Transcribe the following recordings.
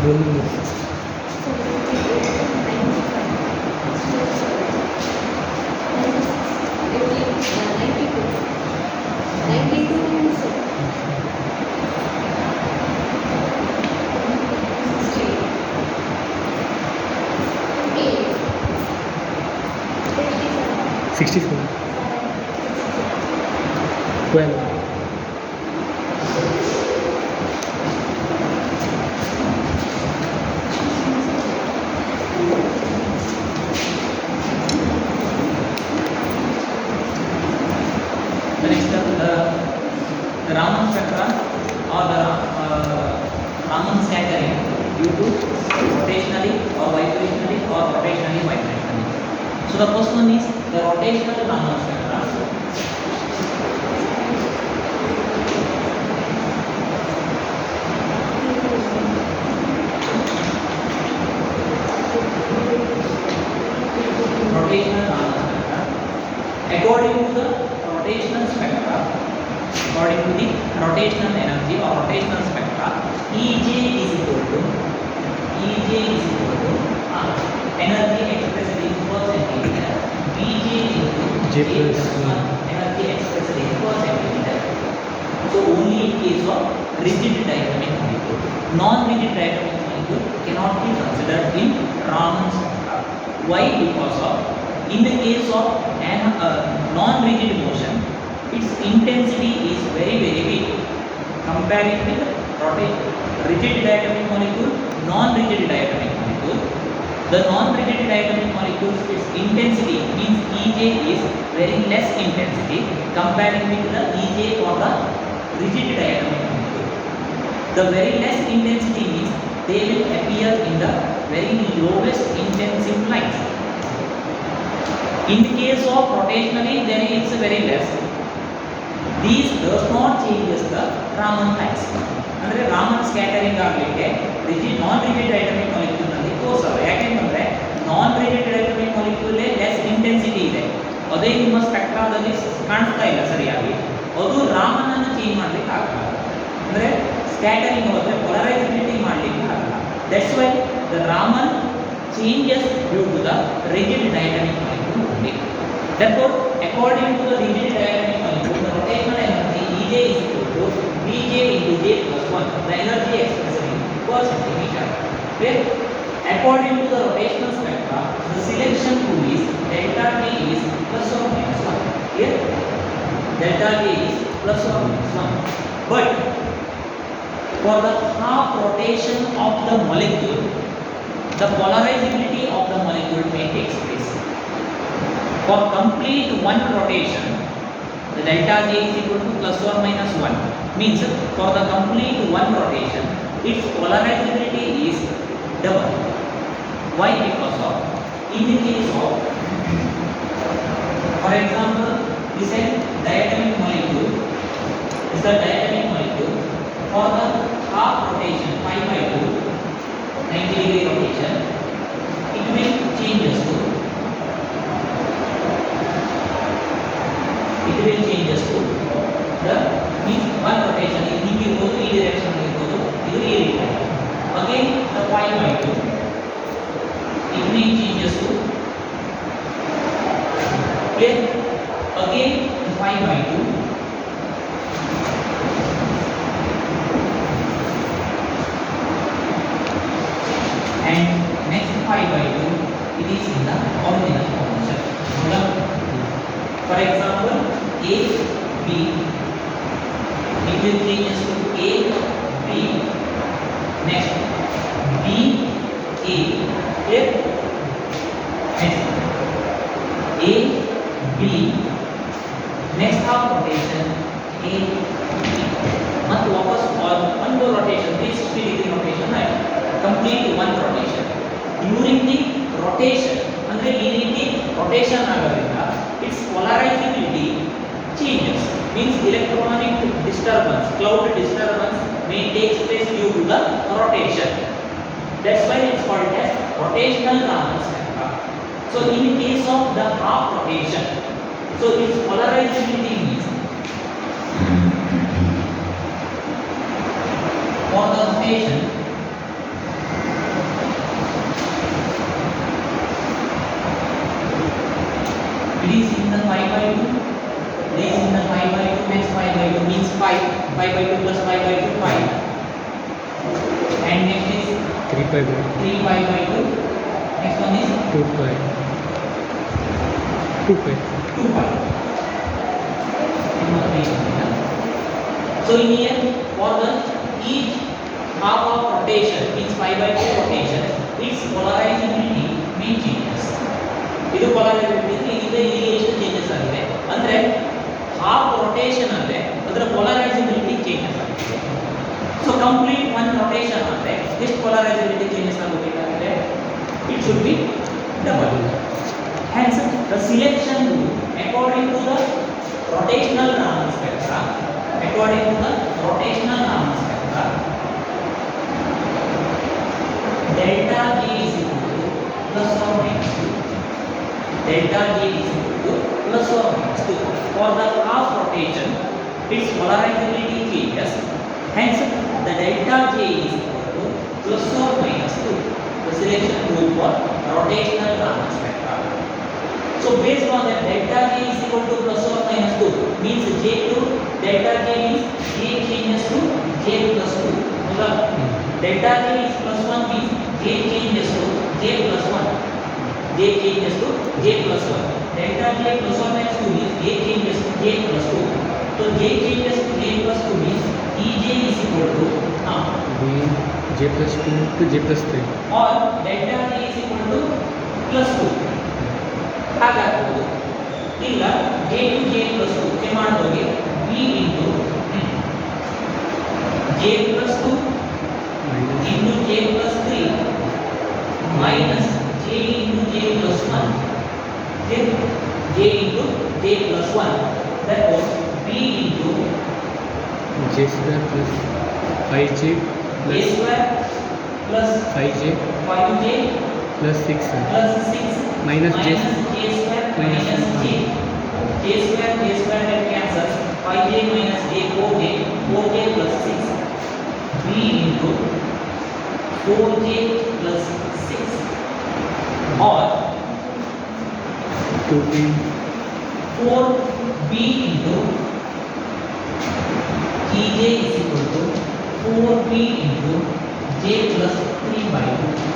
बोलिए। Sixty four 12 The next the Raman spectra or the Raman scattering due to rotationally or vibrationally or rotationally vibrationally. So the first one is the rotational Raman spectra. Rotational Raman spectra. According to the rotational spectra, according to the rotational energy or rotational spectra, EJ is equal to energy expressed in per centimeter, VJ into J J plus plus 1 energy expressed in per centimeter. So only in case of rigid diatomic molecule, non-rigid diatomic molecule cannot be considered in Raman spectra. Why? Because of in the case of an non-rigid motion, its intensity is very weak comparing with rigid diatomic molecule, non-rigid diatomic molecule. The non-rigid diatomic molecules, its intensity means EJ is very less intensity comparing with the EJ for the rigid diatomic molecule. The very less intensity means they will appear in the very lowest intensive light. In the case of rotationally, then it's very less. These does not changes the Raman times. ಅಂದರೆ Raman scattering ಆಗಲಿಕ್ಕೆ ನಾನ್ rigid ಡೈಟಮಿಕ್ molecule ನಲ್ಲಿ ತೋರಿಸಲ್ಲ. ಯಾಕೆಂದ್ರೆ ನಾನ್ rigid ಡೈಟಮಿಕ್ molecule less intensity ಇದೆ, ಅದೇ ನಿಮ್ಮ ಸ್ಪೆಕ್ಟ್ರಾದಲ್ಲಿ ಕಾಣಿಸ್ತಾ ಇಲ್ಲ ಸರಿಯಾಗಿ. ಅದು ರಾಮನ್ ಅನ್ನು ಚೇಂಜ್ ಮಾಡ್ಲಿಕ್ಕೆ ಆಗಲ್ಲ, ಅಂದ್ರೆ ಸ್ಕ್ಯಾಟರಿಂಗ್ ಹೋದ್ರೆ ಪೊಲರೈಸಿಬಿಲಿಟಿ ಮಾಡ್ಲಿಕ್ಕೆ ಆಗಲ್ಲ. That's why the Raman changes due to the rigid diatomic molecule only. Therefore, according to the rigid diatomic molecule, the rotational energy EJ is equal to VJ into J plus 1, the energy expressed in per centimeter. Where according to the rotational spectra, the selection rule is delta T is plus or minus 1. Here, delta T is plus or minus 1. But for the half rotation of the molecule, the polarizability of the molecule may take place. For complete one rotation, the delta J is equal to plus or minus 1. Means for the complete one rotation, its polarizability is double. Why? Because of in the case of, for example, this is diatomic molecule. Is the diatomic molecule for the half rotation pi by 2. 90-degree rotation, it will changes to the means one rotation is in the direction again the pi by 2, it will changes to again the pi by 2, and next pi by 2 it is in the original formation. For example, A, B, it will changes to A, B, next B, A, next A, B, next half rotation A, B. ಮತ್ತು ವಾಪಸ್ one more rotation 360-degree rotation ಆಯ್ತು, complete one rotation. During the rotation ಅಂದ್ರೆ ಈ ರೀತಿ rotation ಆಗೋದ್ರಿಂದ its polarizability changes, means electronic disturbance, cloud disturbance may take place due to the rotation. That's why it's called as rotational Raman spectra. So in case of the half rotation, so its polarizability means for the rotation by 2. Less in the 5 by 2, next 5 by 2 means 5. 5 by 2 plus 5 by 2, 5. And next is 3 pi by 3 pi by 2. Next one is 2 pi. 2 pi. 2 pi. So in here, for the each half of rotation means 5 by 2 rotation, its polarizability may changes. ಇದು polarizability ಇದರಿಂದ ಇಲ್ಲಿ ಎಷ್ಟು changes ಆಗಿದೆ ಅಂದ್ರೆ half rotation ಅಂದ್ರೆ ಅದರ polarizability changes ಆಗಿದೆ. So complete one rotation ಅಂದ್ರೆ ಎಷ್ಟು polarizability ಚೇಂಜಸ್ ಆಗಬೇಕಾಗಿದೆ? It should be double. Hence the selection rule according to the rotational Raman spectra, according to the rotational Raman spectra, delta G is equal to plus or minus 2. Delta G is equal to plus or minus 2. For the half rotation, its polarizability changes. Hence, the delta J is equal to plus or minus 2. The selection rule for rotational Raman spectra. So based on that, delta J is equal to plus or minus 2 means J2 delta J means J changes to J plus 2. Delta J is plus 1 means J changes to J plus 1. J changes to J plus 1. Delta J plus or minus 2 means J changes to J plus 2. So J changes to J plus 2 means EJ is equal to J plus 2 to J plus 3. or delta J is equal to plus 2. ಹಾಗಾಗಬಹುದು. ಇಲ್ಲ J to J plus 2 ಚೆ ಮಾಡೋಗೆ B into J plus 2 into J plus 3 minus J into J plus 1. Okay? J into J plus 1. Therefore, B into J square plus 5J J plus square plus 5J 5J plus 6 plus 6 minus J square minus minus J. J square that cancels. 5J minus J 4J plus 6. B into 4J plus 6 or 2B 4B into EJ is equal to 4B into J plus 3 by 2.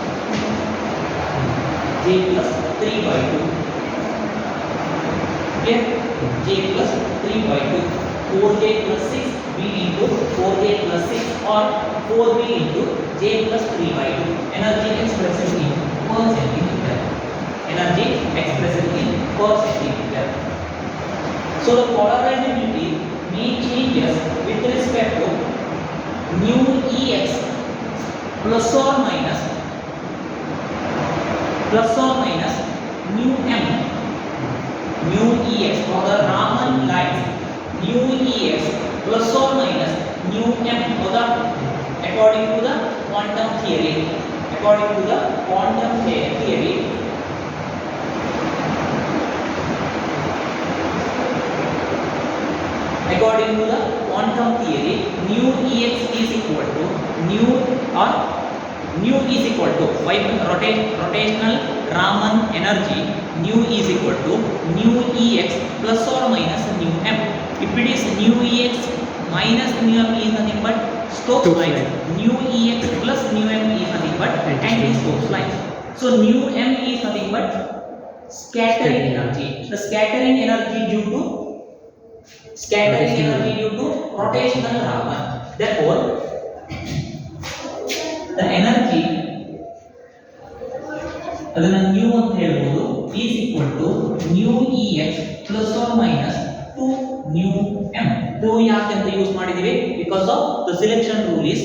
J plus 3 by 2. Okay? J plus 3 by 2. 4J plus 6 B into 4J plus 6 or 4B into J plus 3 by 2. Energy expressed in per centimeter. Energy expressed in per centimeter. So the polarizability may changes with respect to mu Ex plus or minus mu M. Mu Ex for the Raman lines, mu Ex plus or minus mu M for the according to the quantum theory. According to the quantum theory, according to the quantum theory, mu Ex is equal to mu is equal to rotational Raman energy. Mu is equal to mu Ex plus or minus mu M. If it is mu Ex minus mu M is nothing but Stokes lines. Mu Ex plus mu M is nothing but anti-Stokes lines. So mu M is nothing but scattering energy. The scattering energy due to rotational Raman. Therefore, the energy ಅದನ್ನ mu ಅಂತ ಹೇಳ್ಬೋದು is equal to mu Ex plus or minus 2 mu M. 2 ಯಾಕೆ ಅಂತ use ಮಾಡಿದೀವಿ? Because of the selection rule is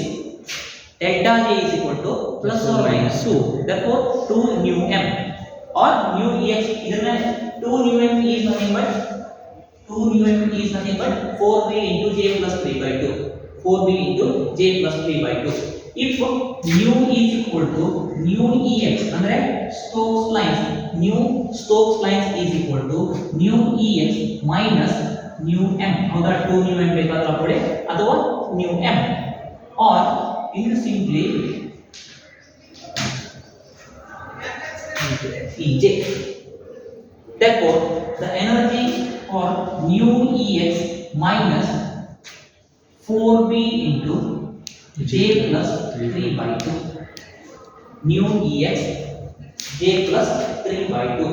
delta J is equal to plus or minus 2. Therefore, 2 mu M or mu Ex ಇದನ್ನ 2 mu M is nothing but 4B into J plus 3 by 2. 4B into J plus 3 by 2. If mu is equal to mu Ex ಅಂದ್ರೆ Stokes lines is equal to mu Ex minus mu M. ಹೌದಾ? 2 mu M ಬೇಕಾದ್ರೆ ಹಾಕೊಳ್ಳಿ ಅಥವಾ mu M or ಇದು simply EJ. Therefore, the energy for nu ex minus 4b into j plus 3 by 2. Nu ex j plus 3 by 2,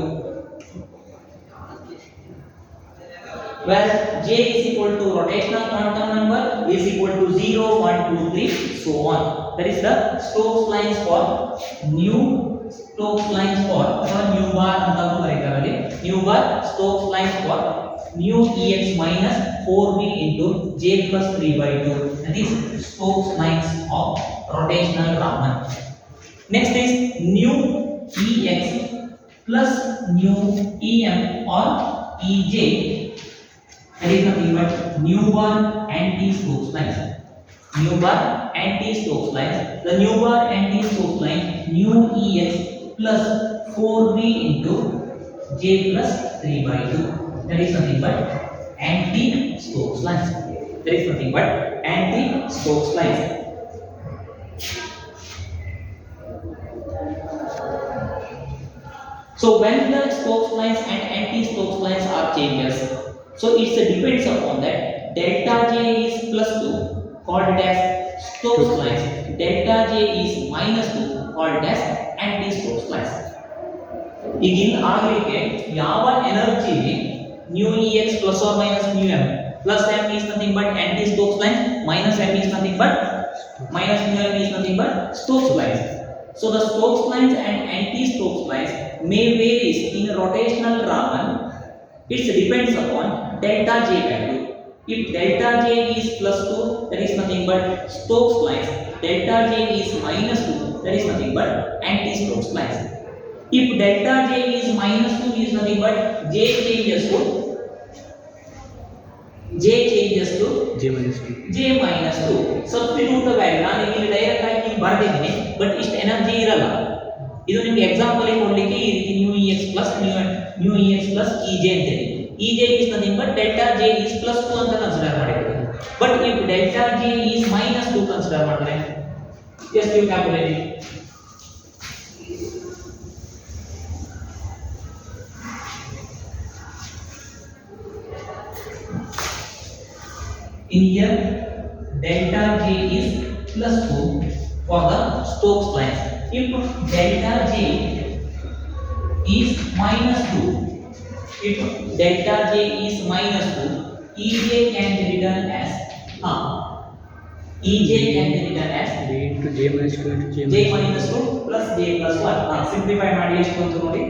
where j is equal to rotational quantum number is equal to 0, 1, 2, 3, so on. That is the Stokes lines for nu Stokes lines for nu bar ಅಂತಾನು ಕರೀತಾರೆ. Nu bar Stokes lines for nu ex minus 4b into j plus 3 by 2. That is Stokes lines of rotational Raman. Next is nu ex plus nu em or ej. That is nothing but nu bar anti-Stokes lines. Nu bar anti-Stokes lines. The nu bar anti-Stokes line nu ex plus 4b into j plus 3 by 2. That is nothing but anti-Stokes lines. That is nothing but anti-Stokes lines. So when the Stokes lines and anti-Stokes lines are changes, so it depends upon that delta j is plus 2 called as Stokes lines, delta j is minus 2 called as anti-Stokes lines. ಈಗಿನ ಆಗಲಿಕ್ಕೆ ಯಾವ energy nu ex plus or minus mu m, plus m is nothing but anti-Stokes line, minus m is nothing but minus mu m is nothing but Stokes lines. So the Stokes lines and anti-Stokes lines may vary in rotational Raman. It depends upon delta j value. If delta j is plus 2, that is nothing but Stokes lines. Delta j is minus 2, that is nothing but anti-Stokes lines. If delta j is minus 2, is nothing but j changes to j minus 2. Substitute the value. ನಾನು ಇಲ್ಲಿ direct ಆಗಿ ಬರ್ತಿದ್ದೀನಿ, but ಇಷ್ಟು energy ಇರಲ್ಲ. ಇದು ನಿಮಗೆ example ಕೊಡ್ಲಿಕ್ಕೆ ಈ ರೀತಿ nu ex plus ej ಅಂತ ಹೇಳಿ. ej is nothing but delta j is plus 2 ಅಂತ ಕನ್ಸಿಡರ್ ಮಾಡಿದ್ರೆ. But if delta j is minus 2 consider ಮಾಡಿದ್ರೆ just you calculate it. In here delta j is plus 2 for the Stokes lines. If delta j is minus 2, if delta j is minus 2, ej can be written as ej can be written as b into j minus 2 into j minus 2 plus j plus 1. Simplify ಮಾಡಿ ಎಷ್ಟು ಅಂತ ನೋಡಿ.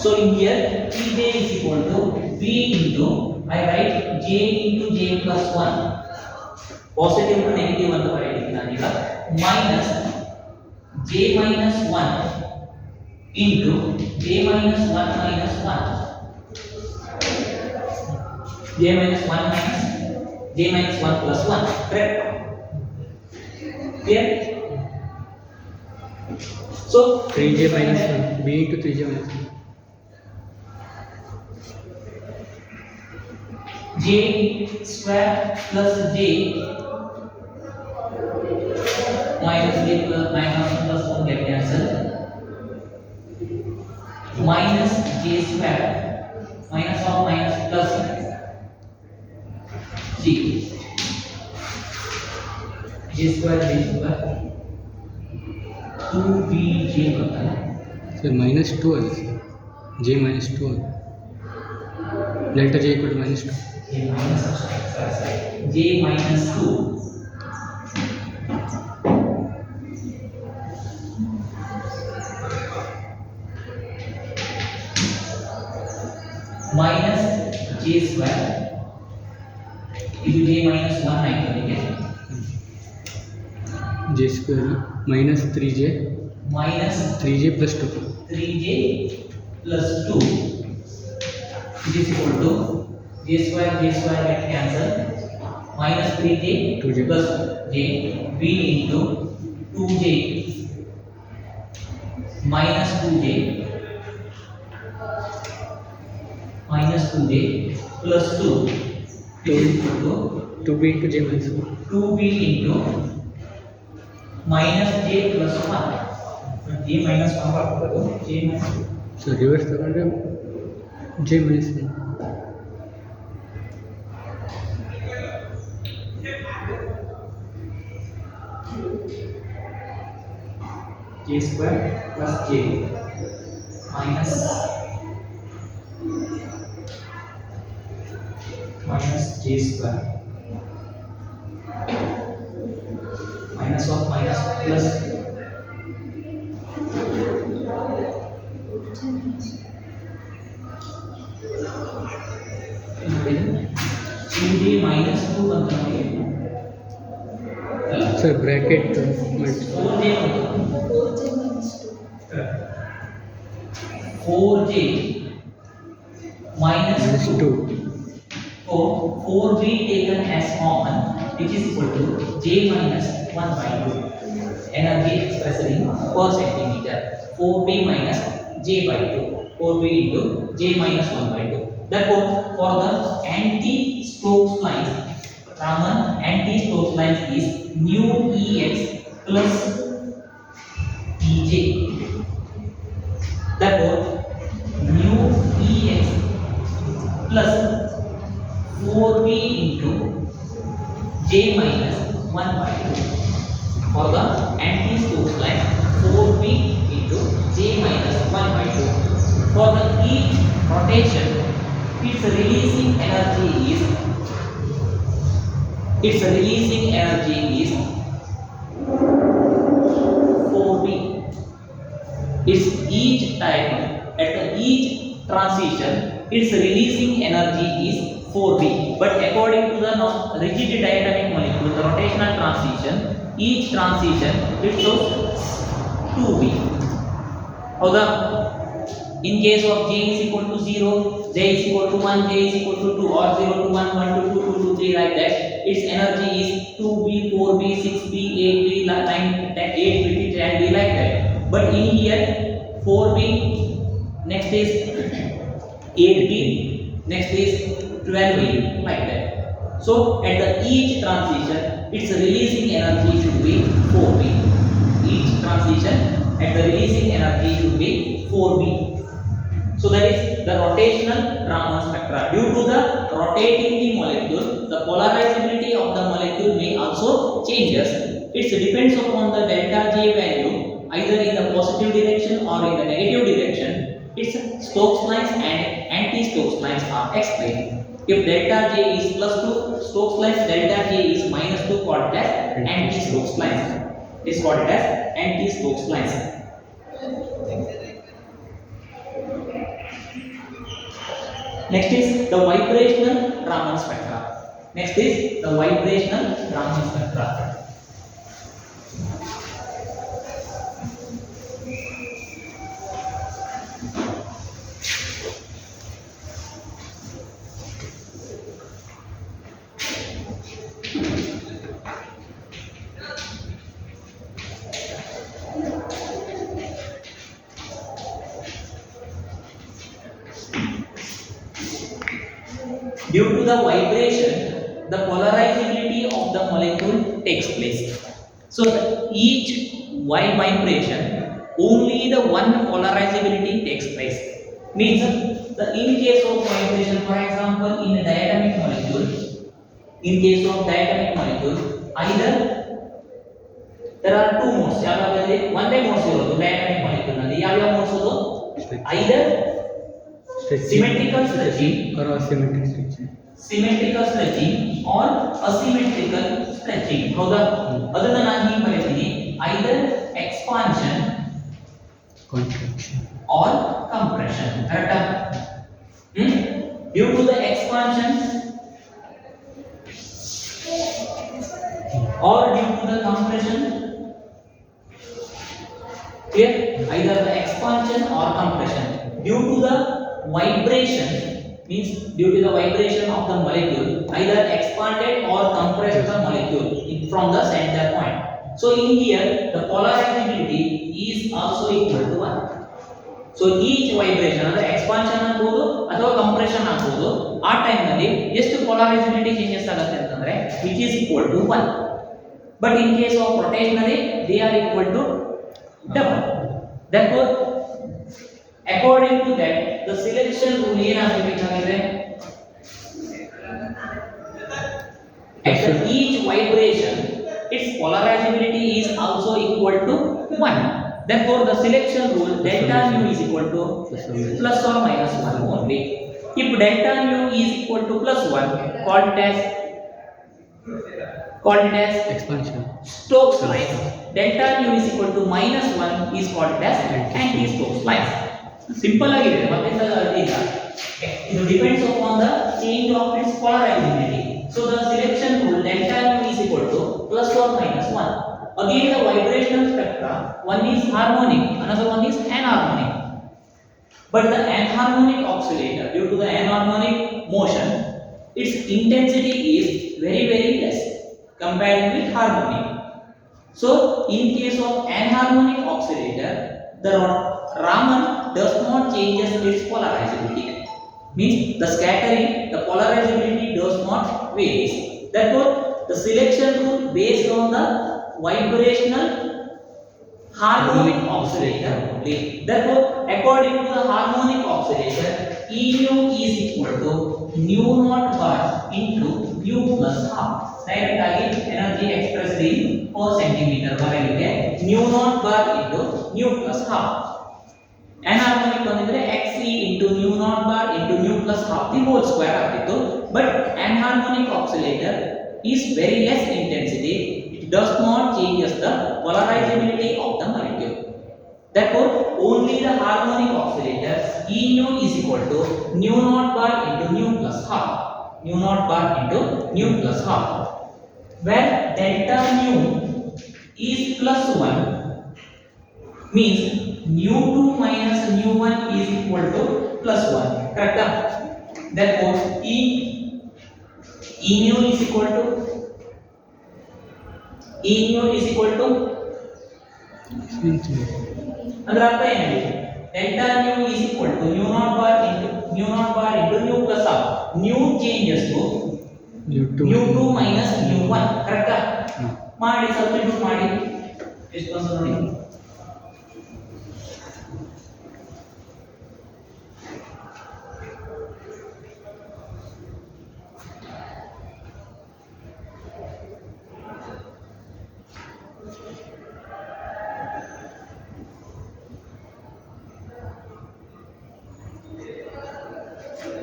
So in here ej is equal to b into, I write j into j plus 1, positive to negative ಅಂತ ಬರೆಯಲಿಕ್ಕೆ ನಾನೀಗ, minus j minus 1 into j minus 1 minus 1, j minus 1 minus j minus 1 plus 1, correct? Clear? So 3j minus 1, b into 3j minus 1. j square plus j minus j plus minus 1 get cancelled, minus j square minus of minus plus j square 2bj बनता है sir minus 2 है sir, j minus 2 है, delta j equal to minus 2. j minus 2 minus j square into j minus 1 आएगा, ठीक है? j square minus 3j minus 3j plus 2 3j plus 2 which is equal to j square get cancelled, minus 3j 2j plus j b into 2j minus 2j plus 2 which is equal to 2b into j minus 1. 2b into minus j plus 1 J minus 1 ಬರ್ತದೆ J minus so reverse ತಗೊಂಡ್ರೆ J minus j square plus j minus j square minus of minus plus j minus 2 ಬಂತು ನೋಡಿ sir bracket 4j 4j minus 2 so 4b taken as common which is equal to j minus 1 by 2 energy expressed in per centimeter 4b minus j by 2 4b into j minus 1 by 2 therefore for the anti-Stokes lines Raman anti-Stokes lines is nu ex plus ej therefore nu ex plus 4b into j minus 1 by 2 for the anti-Stokes line 4b into j minus 1 by 2 for the each rotation its releasing energy is 4b its each time at the each transition its releasing energy is 4b but according to the rigid diatomic molecule the rotational transition each transition it shows 2b howda in case of j is equal to 0 j is equal to 1 j is equal to 2 or 0 to 1 1 to 2 2 to 3 like that its energy is 2b 4b 6b 8b 9 8b and b like that but in here 4b next is 8b next is 12b like that so at the each transition its releasing energy should be 4b each transition at the releasing energy should be 4b so that is the rotational Raman spectra due to the rotating the molecule the polarizability of the molecule may also changes it depends upon the delta J value either in the positive direction or in the negative direction its Stokes lines and anti-Stokes lines are explained if delta J is plus 2 Stokes lines delta J is minus 2 called as anti-Stokes lines is called as anti-Stokes lines next is the vibrational Raman spectra next is the vibrational Raman spectra due to the vibration the polarizability of the molecule takes place so each vibration only the one polarizability takes place means the in case of vibration for example in a diatomic molecule in case of diatomic molecule either there are two modes ಯಾವಾಗಲೇ ಒಂದೇ modes ಇರೋದು diatomic molecule ನಲ್ಲಿ ಯಾವ modes ಅದು either symmetrical stretching or asymmetric stretching or asymmetrical stretching ಹೌದಾ ಅದನ್ನ ನಾನು ಹೀಗೆ ಬರೆದಿದ್ದೀನಿ either expansion contraction or compression ಕರೆಕ್ಟಾ due to the expansion or due to the compression clear either the expansion or compression due to the vibration means due to the vibration of the molecule either expanded or compressed the molecule from the center point so in here the polarizability is also equal to 1 so each vibration ಅಂದ್ರೆ expansion ಆಗಬಹುದು ಅಥವಾ compression ಆಗಬಹುದು ಆ time ನಲ್ಲಿ ಎಷ್ಟು polarizability changes ಆಗುತ್ತೆ ಅಂತಂದ್ರೆ which is equal to 1 but in case of rotationally they are equal to double Therefore, according to that, the selection rule ಏನಾಗಬೇಕಾಗಿದೆ? After each vibration, its polarizability is also equal to 1. Therefore, the selection rule delta nu is equal to plus or minus 1 only. If delta nu is equal to plus 1, called as expansion. Stokes lines. Delta nu is equal to minus 1 is called as anti-Stokes lines. Simple agide matte idina. It depends upon the change of its polarizability. So the selection rule delta nu is equal to plus or minus 1. Again the vibrational spectra, one is harmonic, another one is anharmonic. But the anharmonic oscillator, due to the anharmonic motion, its intensity is very less compared with harmonic. So in case of anharmonic oscillator, the Raman does not change its polarizability. Means the scattering, the polarizability does not vary. Therefore, the selection rule based on the vibrational harmonic oscillator only. Therefore, according to the harmonic oscillator, E nu is equal to nu naught bar into u plus half. Direct agi energy expressed in per centimeter ಬರಲಿಕ್ಕೆ nu naught bar into nu plus half. Anharmonic ಬಂದಿದ್ರೆ xe into nu naught bar into nu plus half the whole square ಆಗ್ತಿತ್ತು. But anharmonic oscillator is very less intensity. It does not changes the polarizability of the molecule. Therefore, only the harmonic oscillator E nu is equal to nu naught bar into nu plus half. Nu naught bar into nu plus half. Where delta nu is plus 1 means nu 2 minus nu 1 is equal to plus 1. Correct? Therefore, E nu is equal to ಅದರ ಅರ್ಥ ಏನಿದೆ? delta nu is equal to nu naught bar into nu plus half. Nu changes to nu 2 minus nu 1. ಕರೆಕ್ಟಾ? ಮಾಡಿ substitute ಮಾಡಿ ಎಷ್ಟು ಬಂತು ನೋಡಿ.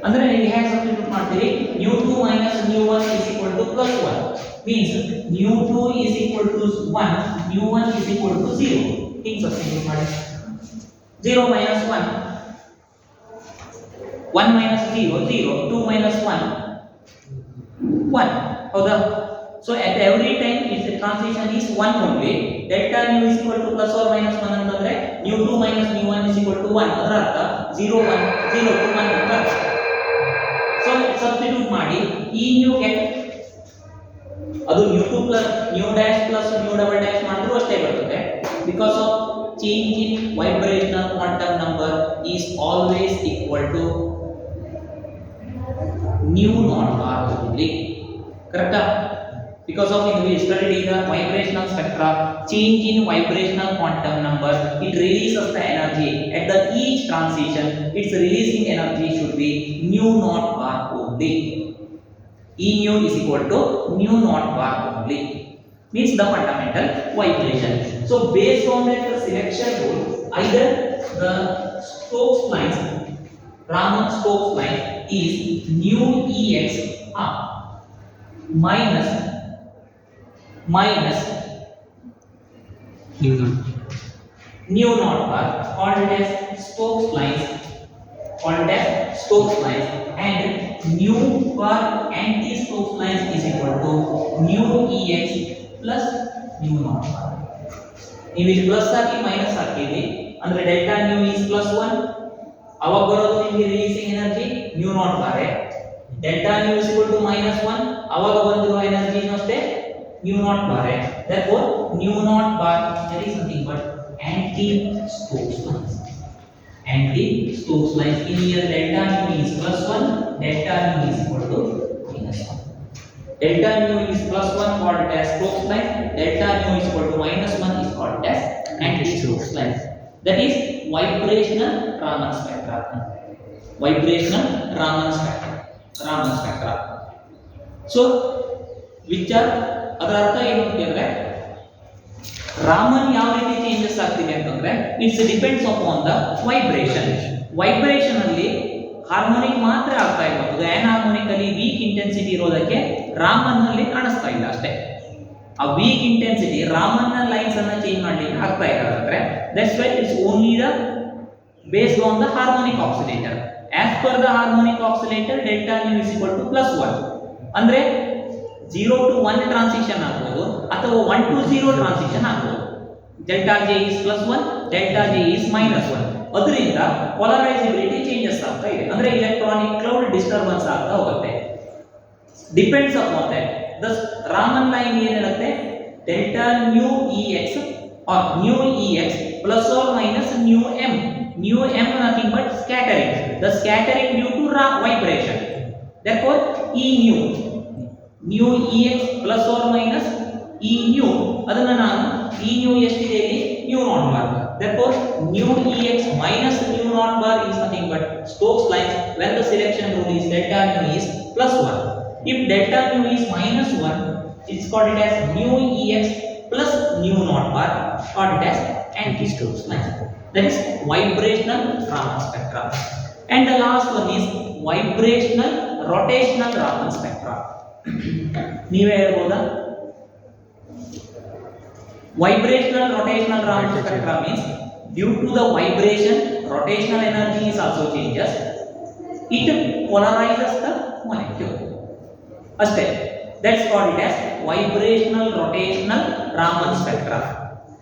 ಅಂದ್ರೆ ನೀವು ಹೇಗೆ ಸಬ್ಸ್ಟಿಟ್ಯೂಟ್ ಮಾಡ್ತೀರಿ? nu 2 minus nu 1 is equal to plus 1 means nu 2 is equal to 1, nu 1 is equal to 0. ಹಿಂಗೆ ಸಬ್ಸ್ಟಿಟ್ಯೂಟ್ ಮಾಡಿ. 0 minus 1 minus 0 0, 2 minus 1 1. ಹೌದಾ? So at every time its transition is 1 only. Delta nu is equal to plus or minus 1 ಅಂತಂದ್ರೆ nu 2 minus nu 1 is equal to 1. ಅದರ ಅರ್ಥ 0 1 0 2 1 ಅಂತ. So substitute ಮಾಡಿ E nu get ಅದು nu 2 plus nu dash plus nu double dash ಮಾಡಿದ್ರು ಅಷ್ಟೇ ಬರ್ತದೆ. Because of change in vibrational quantum number is always equal to nu naught bar only. Correct? Because of in we studied the vibrational spectra, change in vibrational quantum number, it releases the energy at the each transition. Its releasing energy should be nu naught bar only. E nu is equal to nu naught bar only. Means the fundamental vibration. So based on that the selection rule, either the Stokes lines, Raman-Stokes line is nu ex minus nu naught bar called as Stokes lines and nu bar anti-Stokes lines is equal to nu ex plus nu naught bar. ನೀವು ಇಲ್ಲಿ plus ಹಾಕಿ minus ಹಾಕಿದ್ರಿ ಅಂದ್ರೆ delta new is plus 1, ಅವಾಗ ಬರೋದು ನಿಮಗೆ releasing energy nu naught bar. Delta nu is equal to minus 1, ಅವಾಗ ಬಂದಿರೋ energy ಅಷ್ಟೇ nu naught bar. therefore nu naught bar that is nothing but anti-Stokes lines. Anti-Stokes lines in here delta nu is plus 1, delta nu is equal to minus 1. Delta nu is plus 1 called as Stokes line, delta nu is equal to minus 1 is called as anti-Stokes line. That is vibrational Raman spectra. Vibrational Raman spectra. Raman spectra. So, which are ಅದರ ಅರ್ಥ ಏನು ಅಂತಂದ್ರೆ ರಾಮನ್ ಯಾವ ರೀತಿ changes ಆಗ್ತಿದೆ ಅಂತಂದ್ರೆ it's depends upon the vibration ಅಲ್ಲಿ harmonic ಮಾತ್ರ ಆಗ್ತಾ ಇರೋದು ಆನ್ಹಾರ್ಮೋನಿಕ್ ಅಲ್ಲಿ ವೀಕ್ ಇಂಟೆನ್ಸಿಟಿ ಇರೋದಕ್ಕೆ ರಾಮನ್ ನಲ್ಲಿ ಕಾಣಿಸ್ತಾ ಇಲ್ಲ ಅಷ್ಟೇ ಆ ವೀಕ್ ಇಂಟೆನ್ಸಿಟಿ ರಾಮನ್ ನ ಲೈನ್ಸ್ ಅನ್ನ ಚೇಂಜ್ ಮಾಡ್ಲಿಕ್ಕೆ ಆಗ್ತಾ ಇಲ್ಲ ಅಂದ್ರೆ that's why it's only the based on the harmonic oscillator. As per the harmonic oscillator, delta nu is equal to +1. ಅಂದ್ರೆ 0 to 1 ಟ್ರಾನ್ಸಿಷನ್ ಆಗಬಹುದು ಅಥವಾ 1 to 0 ಟ್ರಾನ್ಸಿಷನ್ ಆಗಬಹುದು. delta j is +1, delta j is -1. ಅದರಿಂದ ಪೋಲರೈಸಬಿಲಿಟಿ changes ಆಗ್ತಾ ಇದೆ. ಅಂದ್ರೆ electronic cloud disturbance ಆಗ್ತಾ ಹೋಗುತ್ತೆ. Depends upon that. thus Raman line ಏನು ಹೇಳುತ್ತೆ delta nu ex or nu ex plus or minus nu m. Nu m nothing but scattering. The scattering due to vibration. Therefore, E nu ex plus or minus E nu. ಅದನ್ನ ನಾನು E nu ಎಷ್ಟಿದೆ ಇಲ್ಲಿ nu naught bar. Therefore, nu ex minus nu naught bar is nothing but Stokes lines when the selection rule is delta nu is +1. If delta nu is -1, it's called it as nu ex plus nu naught bar, called it as anti-Stokes lines. That is vibrational Raman spectra. And the last one is vibrational rotational Raman spectra. ನೀವೇ ಹೇಳ್ಬೋದಾ? Vibrational rotational Raman spectra means due to the vibration, rotational energy is also changes. It polarizes the molecule. ಅಷ್ಟೇ. That's called it as vibrational rotational Raman spectra.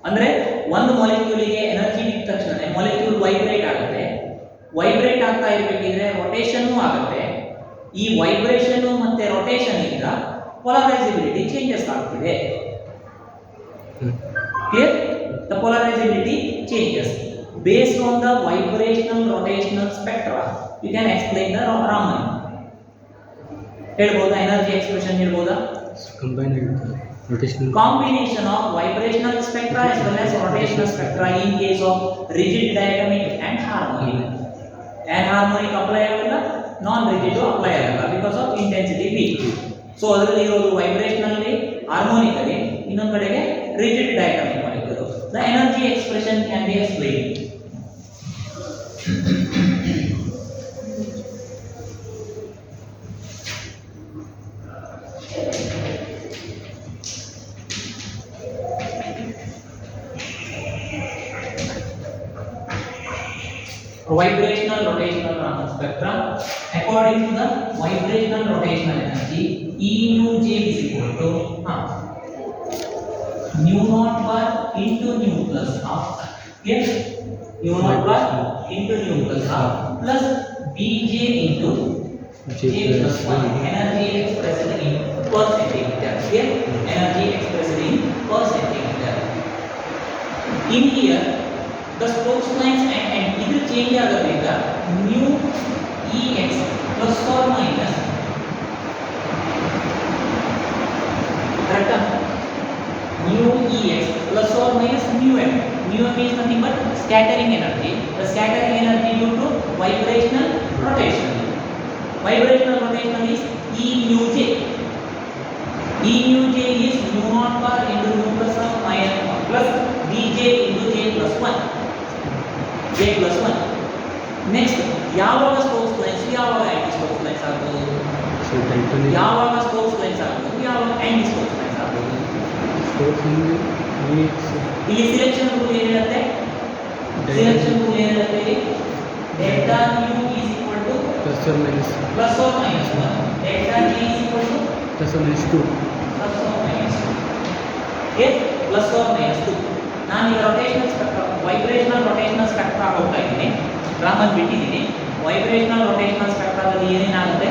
ಅಂದ್ರೆ ಒಂದು ಮಾಲಿಕ್ಯೂಲಿಗೆ energy ಬಿಟ್ಟ ತಕ್ಷಣ molecule vibrate ಆಗ್ತಾ ಇರಬೇಕಿದ್ರೆ rotation ಆಗುತ್ತೆ. ಈ ವೈಬ್ರೇಷನ್ ಮತ್ತೆ rotation ಇಂದ ಪೋಲರೈಸಬಿಲಿಟಿ ಚೇಂಜಸ್ ಆಗ್ತಿದೆ. Clear? The polarizability changes based on the vibrational rotational spectra. You can explain the Raman. ಹೇಳ್ಬೋದಾ? ಎನರ್ಜಿ ಎಕ್ಸ್ಪ್ರೆಷನ್ ಹೇಳ್ಬೋದಾ? Combination of vibrational spectra as well as rotational spectra in case of rigid diatomic and harmonic. And harmonic apply agalla, non-rigid apply agalla because of intensity peak. So ಅದರಲ್ಲಿ ಇರೋದು vibrational ಅಲ್ಲಿ harmonic ಅಲ್ಲಿ ಇನ್ನೊಂದು ಕಡೆಗೆ rigid diatomic molecule. The energy expression can be explained. Vibrational rotational Raman spectra. According to the vibrational rotational energy, E nu j is equal to nu naught bar into nu plus half. Yes, nu naught bar into nu plus half plus Bj into j plus 1. Energy expressed in per centimeter. Here, energy expressed in per centimeter. In here, the Stokes lines and ಇದು change ಆಗೋದ್ರಿಂದ mu ex plus or minus correct mu ex plus or minus mu m. Mu m is nothing but scattering energy. The scattering energy due to vibrational rotation. Vibrational rotation is E nu j. E nu j is mu naught bar into nu plus of minus plus Bj into j plus 1. j plus 1. Next, ಯಾವಾಗ Stokes lines, ಯಾವಾಗ anti Stokes lines ಆಗ್ಬೋದು? ಯಾವಾಗ Stokes lines ಆಗ್ಬೋದು, ಯಾವಾಗ anti Stokes lines ಆಗ್ಬೋದು? ಇಲ್ಲಿ selection rule ಏನು ಹೇಳುತ್ತೆ? ಸಿಲೆಕ್ಷನ್ ರೂಲ್ ಏನು ಹೇಳುತ್ತೆ ಇಲ್ಲಿ? delta nu is equal to plus or minus 1. delta j is equal to plus or minus 2. Yes, plus or minus 2. ನಾನು ಈಗ rotational spectra, vibrational rotational spectra ಹೋಗ್ತಾ ಇದ್ದೀನಿ. ರಾಮನ್ ಬಿಟ್ಟಿದ್ದೀನಿ. vibrational rotational spectra ದಲ್ಲಿ ಏನೇನಾಗುತ್ತೆ?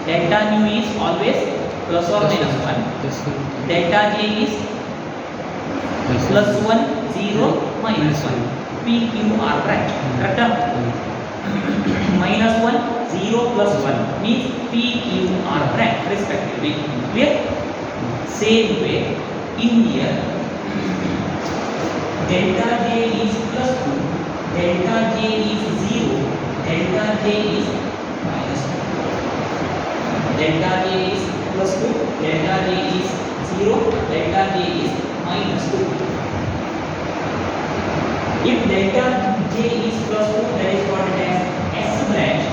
delta nu is always plus or minus 1. delta j is plus 1, 0, minus 1. P, Q are right. Correct? minus 1, 0, plus 1 means P, Q are right respectively. Clear? Same way in here delta j is plus 2, delta j is 0, delta j is minus 2. Delta j is plus 2, delta j is 0, delta j is minus 2. If delta j is plus 2, that is called as S branch.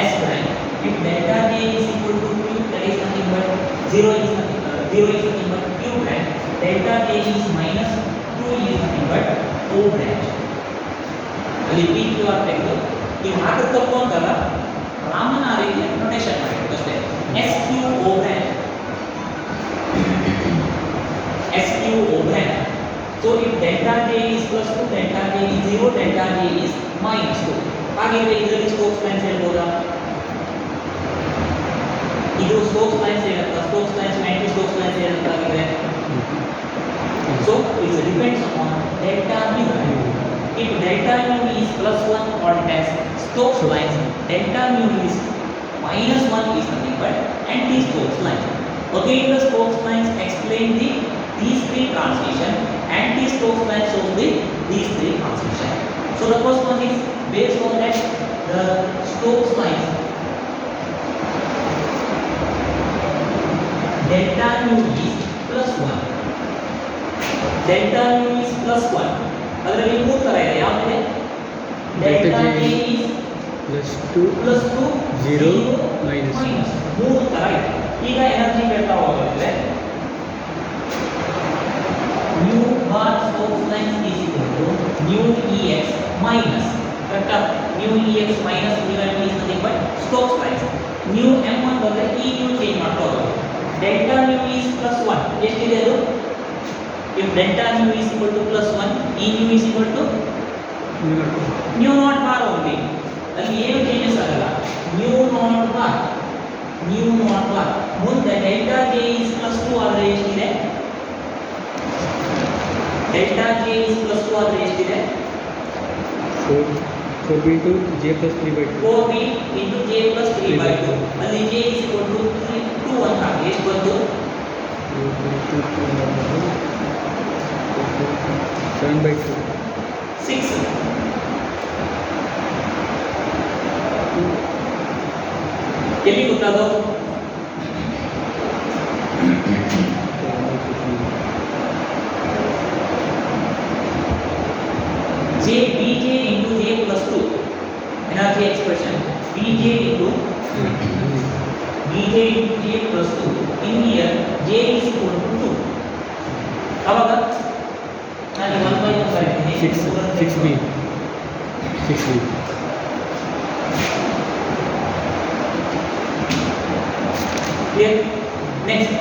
S branch. If delta j is equal to q, that is nothing but 0 is nothing but q branch. Delta j is minus 2 is nothing but O branch. ಅಲ್ಲಿ p q r ತೆಗೆದು ನೀವು ಹಾಕಿದ ತಪ್ಪು ಅಂತಲ್ಲ, ರಾಮನ ಆ ರೀತಿ notation ಮಾಡಬೇಕು ಅಷ್ಟೇ. S q O branch. S q O branch. So if delta j is plus 2, delta j is 0, delta j is minus 2. ಹಾಗಿದ್ರೆ ಇದರಲ್ಲಿ ಸ್ಟೋಕ್ಸ್ ಲೈನ್ಸ್ ಹೇಳ್ಬೋದಾ? ಇದು ಸ್ಟೋಕ್ಸ್ ಲೈನ್ಸ್ ಹೇಳುತ್ತಾ? Stokes lines anti Stokes lines ಹೇಳುತ್ತಾಗಿದೆ. So it depends on delta mu. If delta mu is plus 1 called as Stokes lines, delta mu is minus 1 is nothing but anti-Stokes lines. Again the Stokes lines explain these three transition, anti-Stokes lines shows these three transition. So the first one is based on that the Stokes lines. Delta mu is plus 1. Delta mu is plus 1. ಅದರಲ್ಲಿ ಮೂರು ತರ ಇದೆ. ಯಾವುದು? delta j is plus 2 0 minus ಮೂರು ತರ ಇದೆ. ಈಗ energy ಹೇಳ್ತಾ ಹೋಗೋದ್ರೆ mu bar Stokes lines is equal to mu ex minus, ಕರೆಕ್ಟಾ? mu ex minus mu m is nothing but Stokes lines. mu m1 ಬಂದ್ರೆ ಈ mu ಚೇಂಜ್ ಮಾಡ್ತಾ ಹೋಗೋದು. delta mu is plus 1 ಎಷ್ಟಿದೆ ಅದು? If delta mu is equal to plus 1, E mu is equal to mu naught bar only. ಅಲ್ಲಿ ಏನು changes ಆಗಲ್ಲ. mu naught bar ಮುಂದೆ delta j is plus 2 ಆದರೆ ಎಷ್ಟಿದೆ? delta j is plus 2 ಆದರೆ ಎಷ್ಟಿದೆ? 4b into j plus 3/2. 4b into j plus 3/2. ಅಲ್ಲಿ j is equal to 2 ಅಂತ ಆಗಿ ಎಷ್ಟು ಬಂತು? 7/2. 6. ಎಲ್ಲಿ ಗೊತ್ತಾದೋ? j bj into j plus 2 energy expression bj into j plus 2 in here j is equal to 2. ಅವಾಗ ನಾನು 1 by 1 ಬರೆದಿದ್ದೀನಿ. 6b. Clear? Next,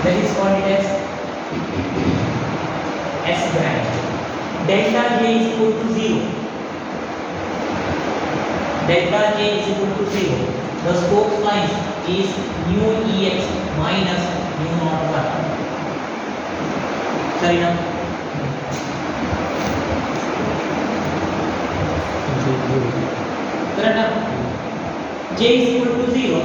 that is called as S branch. Delta j is equal to 0. Delta j is equal to 0. The Stokes lines is mu ex minus mu naught bar. ಸರಿನಾ? ಕರೆಕ್ಟಾ? j is equal to 0.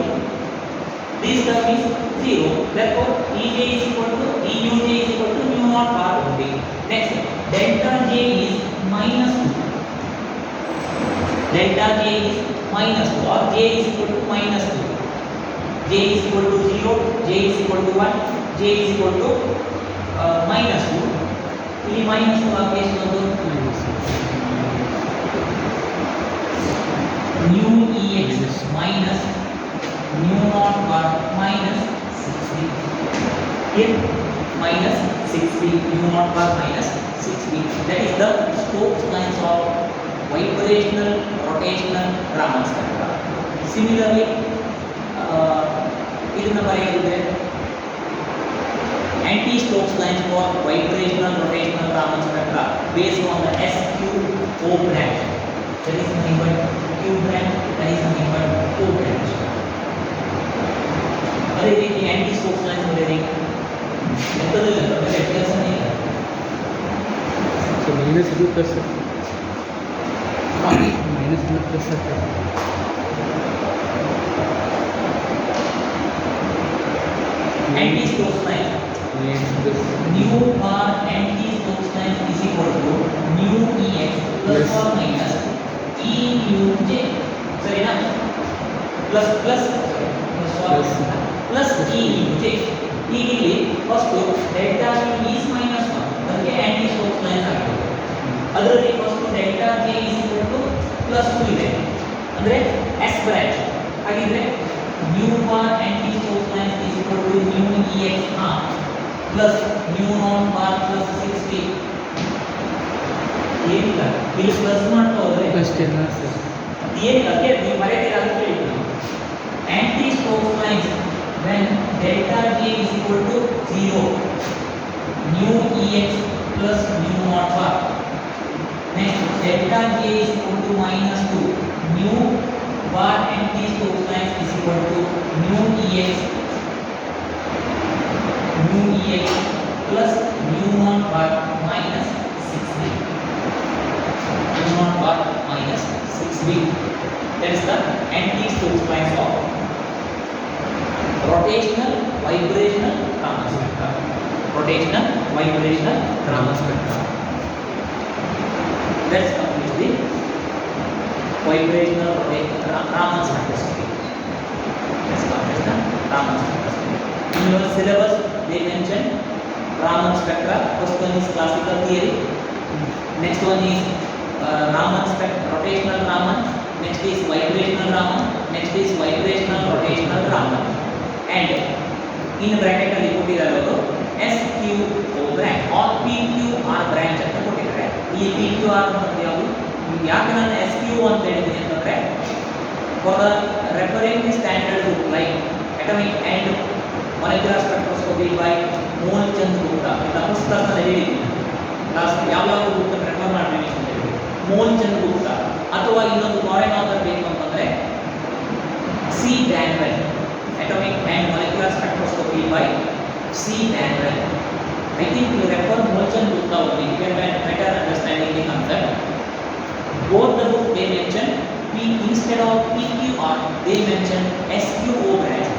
This term is 0. Therefore, Ej is equal to Euj is equal to mu naught bar only. Next, delta j is minus 2. Delta j is minus 2 or j is equal to minus 2. J is equal to 0, j is equal to 1, j is equal to minus 2. ಇಲ್ಲಿ minus 2 ಆಗಿ ಎಷ್ಟು ಬಂತು? mu ex minus mu naught bar minus 6b. Here minus 6b, mu naught bar minus 6b. That is the Stokes lines of vibrational rotational Raman spectra. Similarly, ಇದನ್ನ ಬರೆಯೋದಿದ್ರೆ anti-Stokes lines for vibrational rotational Raman spectra based on the SQO branch. That is nothing but Q branch, that is nothing but O branch. ಅದೇ ರೀತಿ anti-Stokes lines ಬರೆಯೋದಕ್ಕೆ ಎಂತದಿಲ್ಲ, ವ್ಯತ್ಯಾಸನೇ ಇಲ್ಲ. So minus ಇದು plus minus ಇದು plus anti-Stokes line Ex plus mu bar and t Stokes length is equal to mu ex plus Plus. or minus e mu j. ಸರಿನಾ? Plus plus Plus. Plus e mu j. ಈಗ ಇಲ್ಲಿ first delta t is minus 1 ಅದಕ್ಕೆ aunty Stokes line ಆಗ್ತದೆ. ಅದರಲ್ಲಿ first delta j is equal to plus 2 ಇದೆ ಅಂದ್ರೆ s branch. ಹಾಗಿದ್ರೆ mu bar anti Stokes length is equal to mu ex r plus mu naught bar plus 60. ಏನಿಲ್ಲ ಇಲ್ಲಿ plus ಮಾಡ್ತಾ ಹೋದ್ರೆ ಅಷ್ಟೇ ಸರ್. ಏನಿಲ್ಲ ಅದೇ ನೀವು ಮರೆಯದಿಲ್ಲ ಅಂತ ಹೇಳಿ aunty Stokes length when delta j is equal to 0 mu ex plus mu naught bar. Next delta j is equal to minus 2 mu bar anti Stokes length is equal to mu ex plus mu naught bar minus 6b. Mu naught bar minus 6b. That is the anti Stokes length of rotational vibrational Raman spectra. Rotational vibrational Raman spectra. Let's complete the vibrational Raman spectroscopy. Let's complete the Raman spectroscopy. In your syllabus, they mention Raman spectra. First one is classical theory. Next one is Raman spectra, rotational Raman. Next is vibrational Raman. Next is vibrational rotational Raman. And in bracket ಅಲ್ಲಿ ಕೊಟ್ಟಿದ್ದಾರೆ SQO branch or PQR branch ಅಂತ ಕೊಟ್ಟಿದ್ದಾರೆ. ಈ PQR ಅನ್ನೋದು ಯಾವುದು? ಯಾಕೆ ನಾನು SQO ಅಂತ ಹೇಳಿದ್ದೀನಿ ಅಂತಂದ್ರೆ for the referring the standard book like atomic and molecular spectroscopy by Moolchand Gupta. ಇದನ್ನ ಪುಸ್ತಕದಲ್ಲಿ ಹೇಳಿದ್ದೀನಿ. ಲಾಸ್ಟ್ ಯಾವ ಬುಕ್ ರೆಫರ್ ಮಾಡ್ತೀನಿ ಅಂತ ಹೇಳಿ Moolchand Gupta ಅಥವಾ ಇನ್ನೊಂದು ಫಾರಿನ್ ಆಥರ್ ಬೇಕು ಅಂತಂದ್ರೆ C. Danwell Atomic and Molecular Spectroscopy by C. Danwell. I think you refer Moolchand Gupta only, you can better understanding the concept. Both the book they mention instead of PQR they mention SQO branch.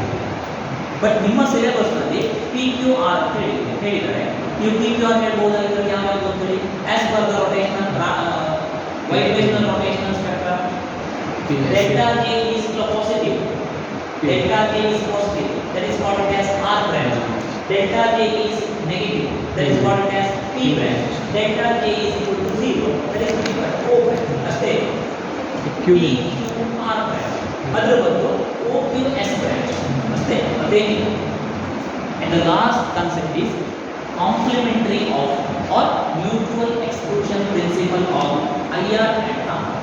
But ನಿಮ್ಮ syllabus ನಲ್ಲಿ PQR ಅಂತ ಹೇಳಿದ್ದಾರೆ. ನೀವು PQR ಹೇಳ್ಬೋದಾಗಿದ್ರೆ ಯಾವ್ಯಾವುದು ಅಂತ ಹೇಳಿ as per the rotational vibrational rotational spectra. Delta J is positive. Delta J is positive. That is called as R branch. Delta J is negative. That is called as P branch. Delta J is equal to 0. That is called O branch. ಅಷ್ಟೇ. PQR branch. ಅದರ ಬದಲು OQS branch. ಅಷ್ಟೇ. ಅದೇನಿಲ್ಲ. And the last concept is complementary of or mutual exclusion principle of IR and Raman.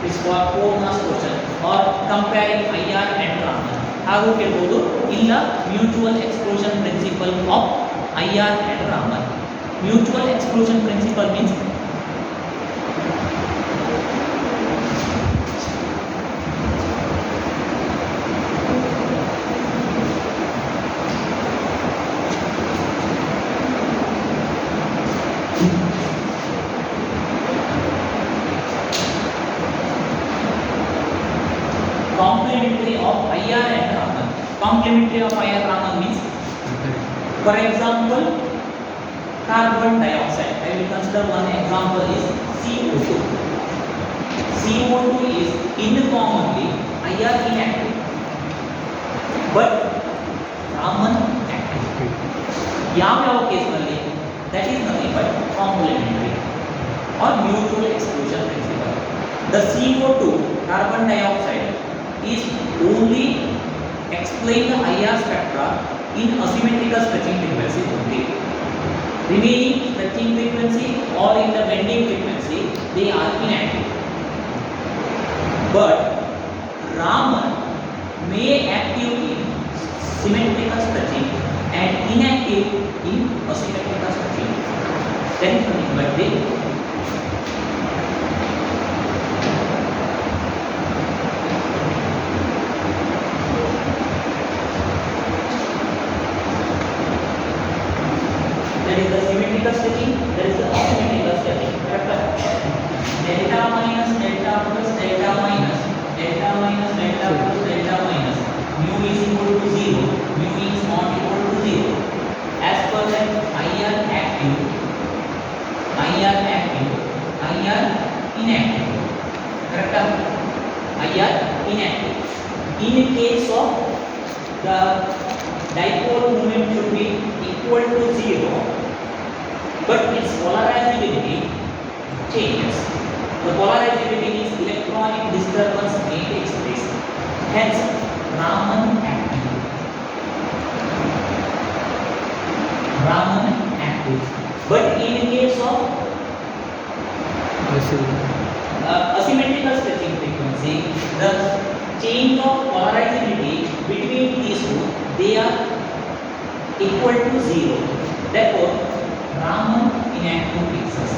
It's for Kohm's question or comparing IR and Raman. ಹಾಗೂ ಕೇಳಬಹುದು ಇಲ್ಲ mutual exclusion principle of IR and Raman. Mutual exclusion principle means complementary of IR and Raman. Complementary of IR Raman means, for example, carbon dioxide. I will consider one example is CO2. CO2 is uncommonly IR inactive, but Raman active. ಯಾವ ಕೇಸ್ನಲ್ಲಿ that is nothing but complementary or mutual exclusion principle. The CO2 carbon dioxide is only explain the IR spectra in asymmetrical stretching frequency only. Remaining stretching frequency or in the bending frequency they are inactive. But Raman may active in symmetrical stretching and inactive in asymmetrical stretching. That is nothing but the symmetrical stretching, there is the asymmetrical stretching. Delta minus delta plus delta minus delta minus delta plus delta minus mu is equal to 0, mu is not equal to 0. As per of the dipole moment should be equal to 0, but its polarizability changes. The polarizability is electronic disturbance may take place. Hence, Raman active. Raman active. But in case of asymmetrical stretching frequency, the change of polarizability between these two, they are equal to 0. Therefore, Raman inactive cases.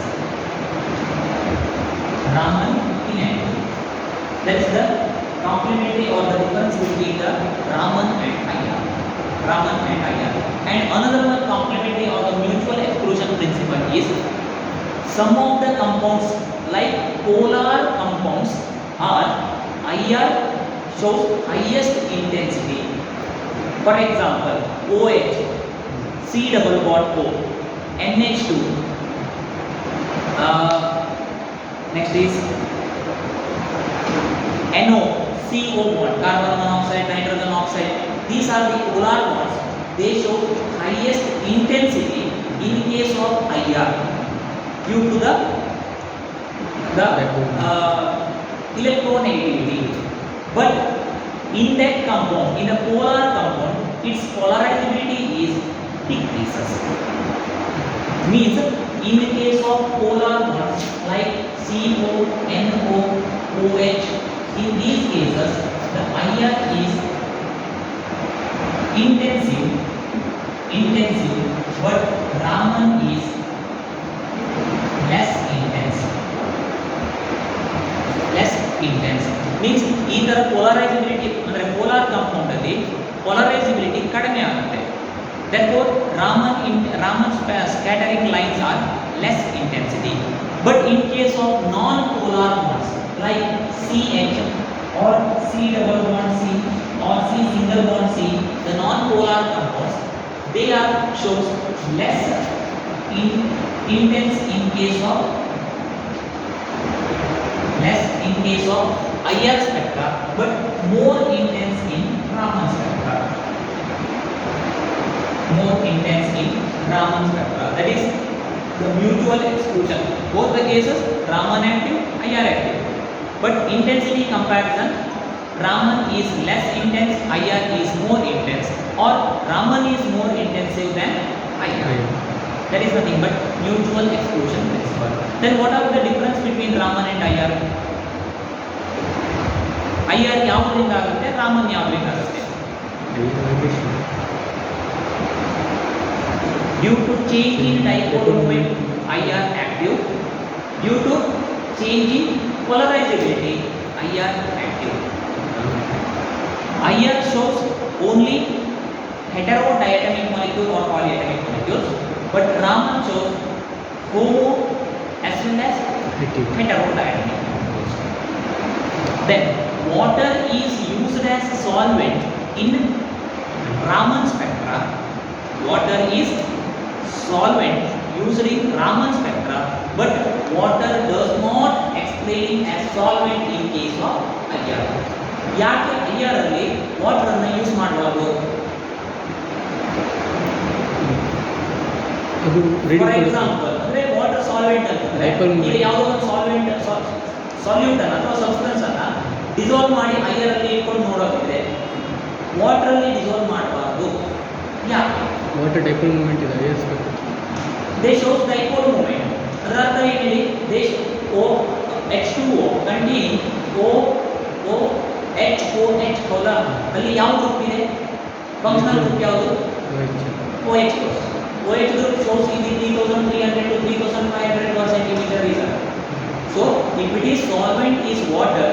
Raman inactive. That is the complementary or the difference between the Raman and IR. Raman and IR. And another one complementary or the mutual exclusion principle is some of the compounds like polar compounds are IR shows highest intensity. For example, OH, C double bond O, NH2, next is NO, CO bond, carbon monoxide, nitrogen oxide. These are the polar bonds. They show highest intensity in case of IR due to the electronegativity. But in that compound, in a polar compound, its polarizability is decreases. Means in the case of polar bonds like CO, NO, OH, in these cases the IR is intensive, but Raman is less intense. Means either polarizability ಅಂದ್ರೆ polar compound ಅಲ್ಲಿ polarizability ಕಡಿಮೆ ಆಗುತ್ತೆ. Therefore, Raman scattering lines are less intensity. But in case of non-polar bonds like CH or C double bond C or C single bond C, the non-polar compounds, they are shows less intense in case of IR spectra, but more intense in Raman spectra. That is the mutual exclusion. Both the cases, Raman active, IR active. But intensity comparison, Raman is less intense, IR is more intense, or Raman is more intensive than IR. That is nothing but mutual exclusion principle. Then what are the difference between Raman and IR? IR ಯಾವುದರಿಂದ ಆಗುತ್ತೆ, Raman ಯಾವುದರಿಂದ ಆಗುತ್ತೆ? Due to change in dipole moment, IR active. Due to change in polarizability, IR active. IR shows only heterodiatomic molecule or polyatomic molecules, but Raman shows homo as well as heterodiatomic molecules. Then water is used as solvent in Raman spectra. Water is solvent used in Raman spectra, but water does not explain as solvent in case of IR. ಯಾಕೆ IR ಅಲ್ಲಿ water ಅನ್ನು use ಮಾಡಬಾರದು? For example ಅಂದ್ರೆ water solvent ಅಂತಂದ್ರೆ ಈಗ ಯಾವುದೋ ಒಂದು solvent salute ಅನ್ನ ಅಥವಾ ಸಬ್ಸ್ಟೆನ್ಸ್ ಅನ್ನ ಡಿಸಾಲ್ವ್ ಮಾಡಿ IR ಅಲ್ಲಿ ಇಟ್ಕೊಂಡು ನೋಡೋದಿದ್ರೆ ವಾಟರ್ ಅಲ್ಲಿ ಡಿಸಾಲ್ವ್ ಮಾಡಬಾರದು. ಯಾಕೆ? ವಾಟರ್ ಡೈಪೋಲ್ ಮೂಮೆಂಟ್ ಇದೆ IR spectra. They shows dipole moment. ಅದರ ಅರ್ಥ ಏನು ಹೇಳಿ? ದೇ H2O ಕಂಟೈನ್ OH ಹೌದಾ? ಅಲ್ಲಿ ಯಾವ ಗ್ರೂಪ್ ಇದೆ? ಫಂಕ್ಷನಲ್ ಗ್ರೂಪ್ ಯಾವುದು? OH group. OH group shows in 3300 to 3500 per centimeter reason. So if it is solvent is water,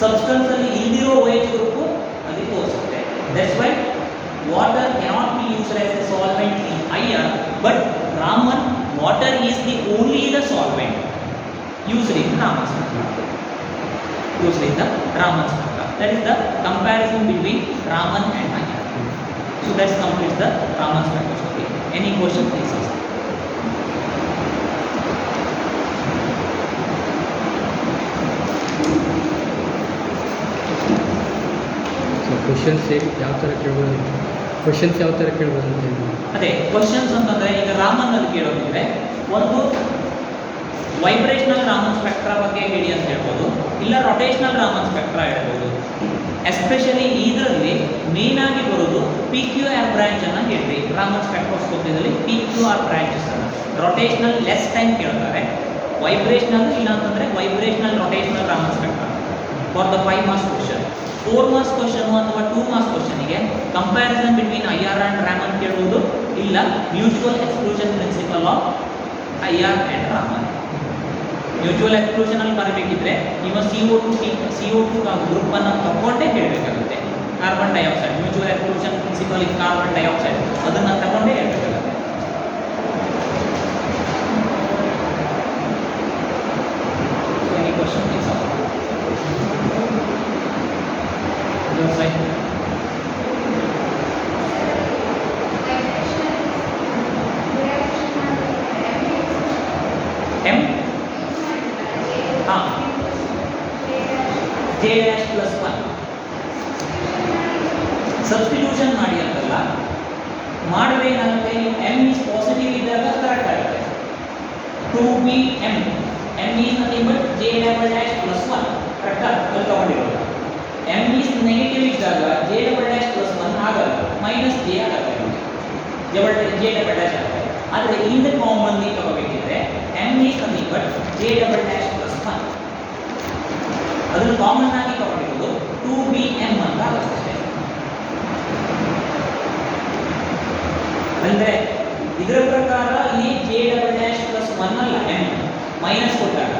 substance ಅಲ್ಲಿ ಇಲ್ಲಿರೋ OH group ಅದು ತೋರಿಸುತ್ತೆ. That's why water cannot be used as a solvent in IR, but Raman water is the only the solvent used in Raman spectra. That is the comparison between Raman and IR. So that completes the Raman spectroscopy. Any question, please ask. So questions ಯಾವ ಥರ ಕೇಳ್ಬೋದು questions ಯಾವ ಥರ ಕೇಳ್ಬೋದು ಅಂತ ಹೇಳಿ. ಅದೇ questions ಅಂತಂದರೆ ಈಗ ರಾಮನ್ನಲ್ಲಿ ಕೇಳೋದಿದ್ರೆ ಒಂದು ವೈಬ್ರೇಷನಲ್ ರಾಮನ್ ಸ್ಪೆಕ್ಟ್ರಾ ಬಗ್ಗೆ ಹೇಳಿ ಅಂತ ಹೇಳ್ಬೋದು, ಇಲ್ಲ ರೊಟೇಷನಲ್ ರಾಮನ್ ಸ್ಪೆಕ್ಟ್ರಾ ಹೇಳ್ಬೋದು. ಎಸ್ಪೆಷಲಿ ಇದರಲ್ಲಿ ಮೇನ್ ಆಗಿ ಬರೋದು ಪಿ ಕ್ಯೂ ಆರ್ ಬ್ರಾಂಚ್ ಅನ್ನು ಹೇಳ್ರಿ. ರಾಮನ್ ಸ್ಪೆಕ್ಟ್ರೋಸ್ಕೋಪಿಯಲ್ಲಿ ಪಿ ಕ್ಯೂ ಆರ್ ಬ್ರಾಂಚಸ್ ಅನ್ನು ರೊಟೇಷನಲ್ ಲೆಸ್ ಟೈಮ್ ಕೇಳ್ತಾರೆ, ವೈಬ್ರೇಷನಲ್ ಇಲ್ಲ ಅಂತಂದರೆ vibrational rotational Raman spectra for the 5 marks question. 4 marks question ಅಥವಾ 2 ಮಾರ್ಕ್ಸ್ ಕ್ವಶನಿಗೆ comparison between IR and Raman ಕೇಳ್ಬೋದು, ಇಲ್ಲ mutual exclusion principle of IR and Raman. Mutual exclusion ಅಲ್ಲಿ ಬರಬೇಕಿದ್ರೆ ನೀವು CO2 ಗ್ರೂಪ್ ಅನ್ನು ತಗೊಂಡೇ ಹೇಳಬೇಕಾಗುತ್ತೆ. Carbon dioxide mutual exclusion principle in carbon dioxide ಅದನ್ನು ತಗೊಂಡೇ ಹೇಳಬೇಕಾಗುತ್ತೆ. So any question please ask. Your side. M J'+1 substitution ಮಾಡಿ ಅಂತಲ್ಲ, ಮಾಡಿದ್ರೆ ಏನಾಗುತ್ತೆ, ನೀವು M ಈಸ್ ಪಾಸಿಟಿವ್ ಇದ್ದಾಗ ಕರೆಕ್ಟ್ ಆಗುತ್ತೆ. 2BM M is nothing but J'+1 correct ಅಲ್ಲಿ ತಗೊಂಡಿರೋದು. M ಈಸ್ ನೆಗೆಟಿವ್ ಇದ್ದಾಗ J'+1 ಆಗಲ್ಲ, -J ಆಗುತ್ತೆ, J'' ಆಗುತ್ತೆ. ಆದರೆ ಇನ್ ಕಾಮನ್ಲಿ ತಗೋಬೇಕಿದ್ರೆ M is nothing but J'+1 ಅದನ್ನು ಕಾಮನ್ ಆಗಿ ತಗೊಂಡಿರೋದು 2BM ಅಂತ ಆಗುತ್ತೆ. ಅಂದರೆ ಇದರ ಪ್ರಕಾರ ಇಲ್ಲಿ J'+1 ಅಲ್ಲ, M ಮೈನಸ್ ಕೊಟ್ಟಾಗ